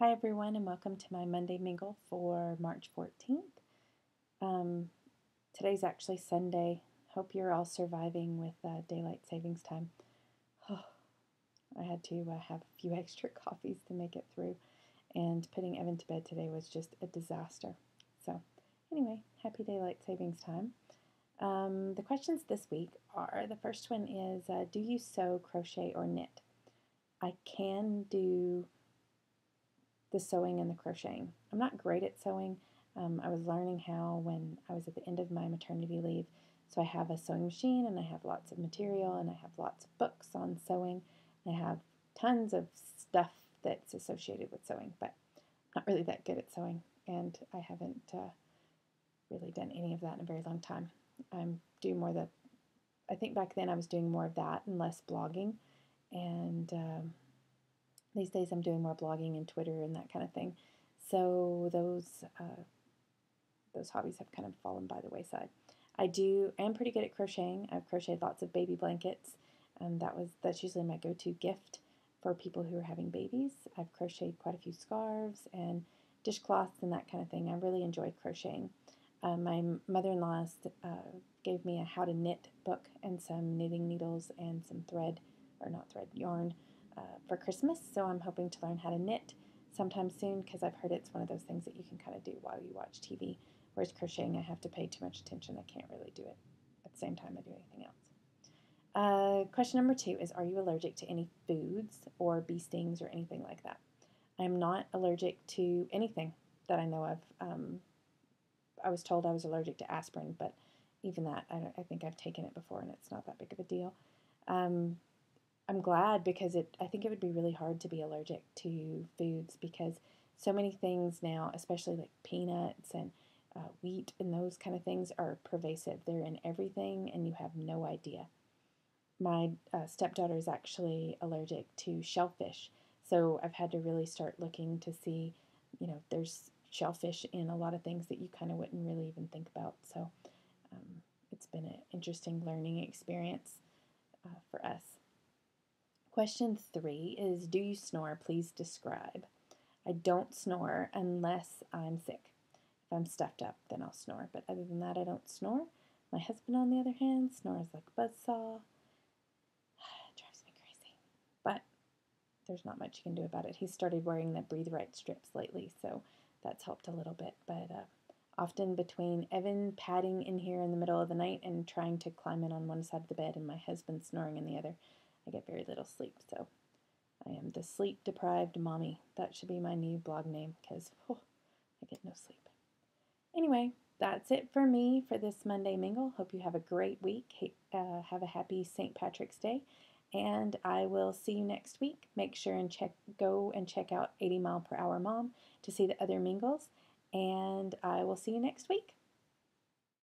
Hi everyone and welcome to my Monday Mingle for March 14th. Today's actually Sunday. Hope you're all surviving with daylight savings time. I had to have a few extra coffees to make it through, and putting Evan to bed today was just a disaster. So anyway, happy daylight savings time. The questions this week are, the first one is, do you sew, crochet, or knit? I can do the sewing and the crocheting. I'm not great at sewing. I was learning how when I was at the end of my maternity leave. So I have a sewing machine and I have lots of material and I have lots of books on sewing. I have tons of stuff that's associated with sewing, but I'm not really that good at sewing, and I haven't really done any of that in a very long time. I'm doing more the, I think back then I was doing more of that and less blogging, and these days I'm doing more blogging and Twitter and that kind of thing. So those hobbies have kind of fallen by the wayside. I am pretty good at crocheting. I've crocheted lots of baby blankets, and that's usually my go-to gift for people who are having babies. I've crocheted quite a few scarves and dishcloths and that kind of thing. I really enjoy crocheting. My mother-in-law gave me a how to knit book and some knitting needles and some yarn for Christmas, so I'm hoping to learn how to knit sometime soon, because I've heard it's one of those things that you can kind of do while you watch TV, whereas crocheting I have to pay too much attention. I can't really do it at the same time I do anything else. Question number 2 is, are you allergic to any foods or bee stings or anything like that? I'm not allergic to anything that I know of. I was told I was allergic to aspirin, but even that, I think I've taken it before and it's not that big of a deal. I'm glad, because I think it would be really hard to be allergic to foods, because so many things now, especially like peanuts and wheat and those kind of things, are pervasive. They're in everything and you have no idea. My stepdaughter is actually allergic to shellfish, so I've had to really start looking to see, there's shellfish in a lot of things that you kind of wouldn't really even think about. So it's been an interesting learning experience for us. Question 3 is, do you snore? Please describe. I don't snore unless I'm sick. If I'm stuffed up, then I'll snore. But other than that, I don't snore. My husband, on the other hand, snores like a buzzsaw. It drives me crazy. But there's not much you can do about it. He's started wearing the Breathe Right strips lately, so that's helped a little bit. But often between Evan padding in here in the middle of the night and trying to climb in on one side of the bed and my husband snoring in the other, I get very little sleep. So I am the sleep-deprived mommy. That should be my new blog name, because I get no sleep. Anyway, that's it for me for this Monday Mingle. Hope you have a great week. Have a happy St. Patrick's Day, and I will see you next week. Make sure and go and check out 80 Mile Per Hour Mom to see the other Mingles, and I will see you next week.